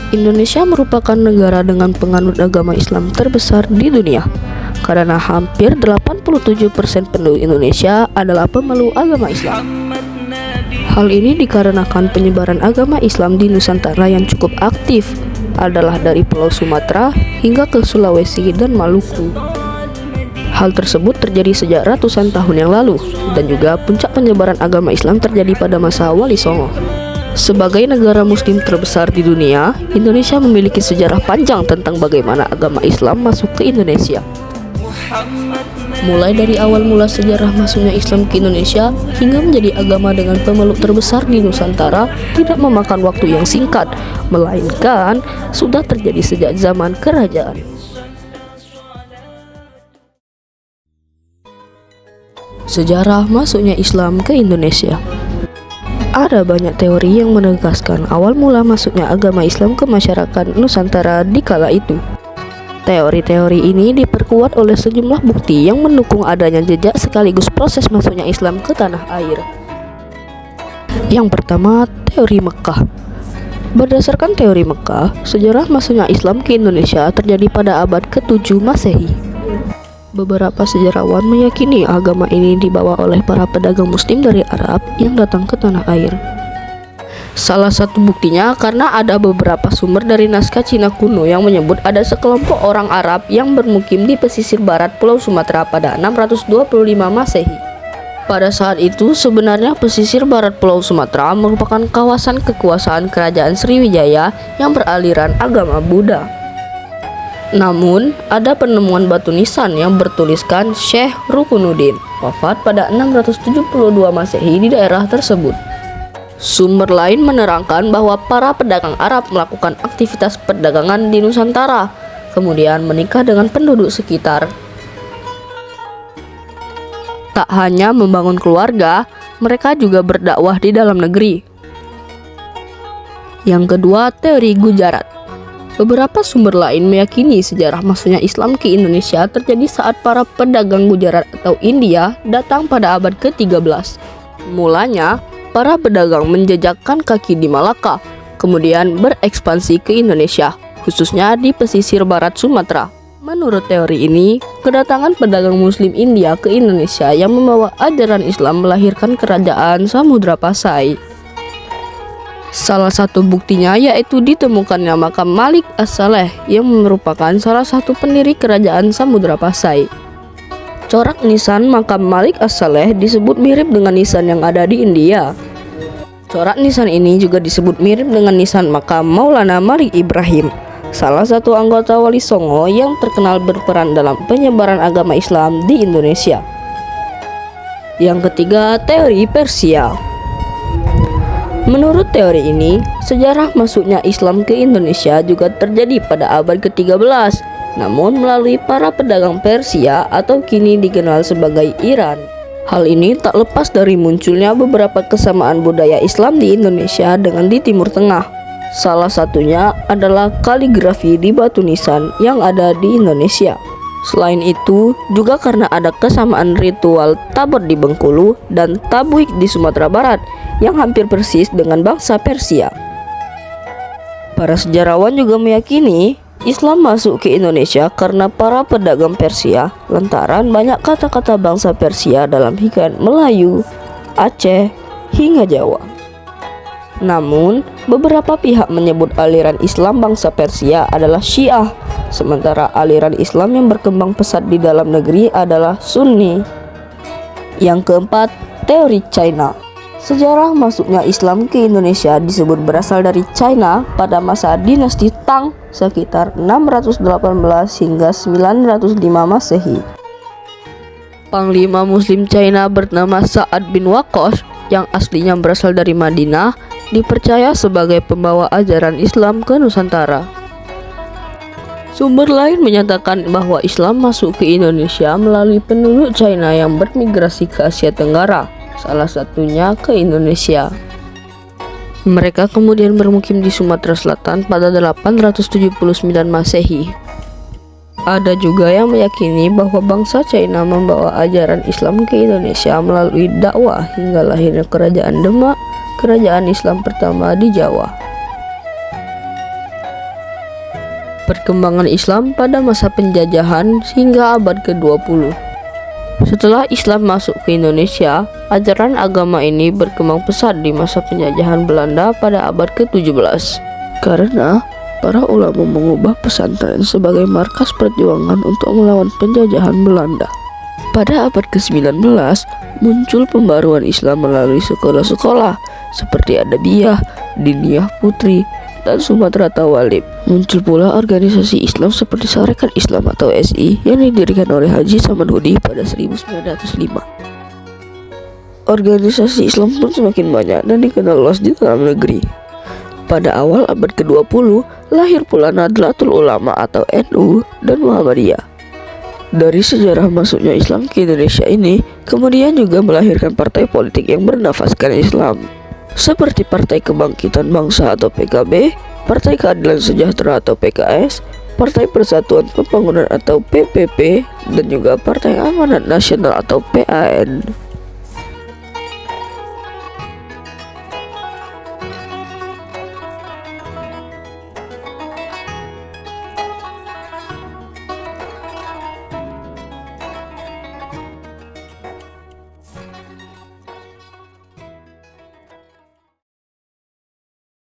Indonesia merupakan negara dengan penganut agama Islam terbesar di dunia, karena hampir 87% penduduk Indonesia adalah pemeluk agama Islam. Hal ini dikarenakan penyebaran agama Islam di Nusantara yang cukup aktif, adalah dari Pulau Sumatera hingga ke Sulawesi dan Maluku. Hal tersebut terjadi sejak ratusan tahun yang lalu, dan juga puncak penyebaran agama Islam terjadi pada masa Wali Songo. Sebagai negara muslim terbesar di dunia, Indonesia memiliki sejarah panjang tentang bagaimana agama Islam masuk ke Indonesia. Mulai dari awal mula sejarah masuknya Islam ke Indonesia hingga menjadi agama dengan pemeluk terbesar di Nusantara tidak memakan waktu yang singkat, melainkan sudah terjadi sejak zaman kerajaan. Sejarah masuknya Islam ke Indonesia. Ada banyak teori yang menegaskan awal mula masuknya agama Islam ke masyarakat Nusantara di kala itu. Teori-teori ini diperkuat oleh sejumlah bukti yang mendukung adanya jejak sekaligus proses masuknya Islam ke tanah air. Yang pertama, teori Mekkah. Berdasarkan teori Mekkah, sejarah masuknya Islam ke Indonesia terjadi pada abad ke-7 Masehi. Beberapa sejarawan meyakini agama ini dibawa oleh para pedagang muslim dari Arab yang datang ke tanah air. Salah satu buktinya karena ada beberapa sumber dari naskah Cina kuno yang menyebut ada sekelompok orang Arab yang bermukim di pesisir barat Pulau Sumatera pada 625 Masehi. Pada saat itu sebenarnya pesisir barat Pulau Sumatera merupakan kawasan kekuasaan kerajaan Sriwijaya yang beraliran agama Buddha. Namun, ada penemuan batu nisan yang bertuliskan Syekh Rukunuddin, wafat pada 672 Masehi di daerah tersebut. Sumber lain menerangkan bahwa para pedagang Arab melakukan aktivitas perdagangan di Nusantara, kemudian menikah dengan penduduk sekitar. Tak hanya membangun keluarga, mereka juga berdakwah di dalam negeri. Yang kedua, teori Gujarat. Beberapa sumber lain meyakini sejarah masuknya Islam ke Indonesia terjadi saat para pedagang Gujarat atau India datang pada abad ke-13. Mulanya, para pedagang menjejakkan kaki di Malaka, kemudian berekspansi ke Indonesia, khususnya di pesisir barat Sumatera. Menurut teori ini, kedatangan pedagang Muslim India ke Indonesia yang membawa ajaran Islam melahirkan kerajaan Samudra Pasai. Salah satu buktinya yaitu ditemukannya makam Malik As-Saleh yang merupakan salah satu pendiri kerajaan Samudra Pasai. Corak nisan makam Malik As-Saleh disebut mirip dengan nisan yang ada di India. Corak nisan ini juga disebut mirip dengan nisan makam Maulana Malik Ibrahim, salah satu anggota Wali Songo yang terkenal berperan dalam penyebaran agama Islam di Indonesia. Yang ketiga, teori Persia. Menurut teori ini, sejarah masuknya Islam ke Indonesia juga terjadi pada abad ke-13, namun melalui para pedagang Persia atau kini dikenal sebagai Iran. Hal ini tak lepas dari munculnya beberapa kesamaan budaya Islam di Indonesia dengan di Timur Tengah. Salah satunya adalah kaligrafi di batu nisan yang ada di Indonesia. Selain itu, juga karena ada kesamaan ritual tabur di Bengkulu dan tabuik di Sumatera Barat yang hampir persis dengan bangsa Persia. Para sejarawan juga meyakini Islam masuk ke Indonesia karena para pedagang Persia, lantaran banyak kata-kata bangsa Persia dalam hikayat Melayu, Aceh, hingga Jawa. Namun, beberapa pihak menyebut aliran Islam bangsa Persia adalah Syiah, sementara aliran Islam yang berkembang pesat di dalam negeri adalah Sunni. Yang keempat, teori China. Sejarah masuknya Islam ke Indonesia disebut berasal dari China pada masa dinasti Tang sekitar 618 hingga 905 Masehi. Panglima Muslim China bernama Sa'ad bin Waqqas yang aslinya berasal dari Madinah dipercaya sebagai pembawa ajaran Islam ke Nusantara. Sumber lain menyatakan bahwa Islam masuk ke Indonesia melalui penduduk China yang bermigrasi ke Asia Tenggara, salah satunya ke Indonesia. Mereka kemudian bermukim di Sumatera Selatan pada 879 Masehi. Ada juga yang meyakini bahwa bangsa China membawa ajaran Islam ke Indonesia melalui dakwah hingga lahirnya Kerajaan Demak, kerajaan Islam pertama di Jawa. Perkembangan Islam pada masa penjajahan hingga abad ke-20. Setelah Islam masuk ke Indonesia, ajaran agama ini berkembang pesat di masa penjajahan Belanda pada abad ke-17. Karena para ulama mengubah pesantren sebagai markas perjuangan untuk melawan penjajahan Belanda. Pada abad ke-19, muncul pembaruan Islam melalui sekolah-sekolah seperti Adabiyah, Diniyah Putri, dan Sumatera Tawalib. Muncul pula organisasi Islam seperti Sarekat Islam atau SI yang didirikan oleh Haji Samanhudi pada 1905. Organisasi Islam pun semakin banyak dan dikenal luas di dalam negeri. Pada awal abad ke-20, lahir pula Nahdlatul Ulama atau NU dan Muhammadiyah. Dari sejarah masuknya Islam ke Indonesia ini, kemudian juga melahirkan partai politik yang bernafaskan Islam, seperti Partai Kebangkitan Bangsa atau PKB, Partai Keadilan Sejahtera atau PKS, Partai Persatuan Pembangunan atau PPP, dan juga Partai Amanat Nasional atau PAN.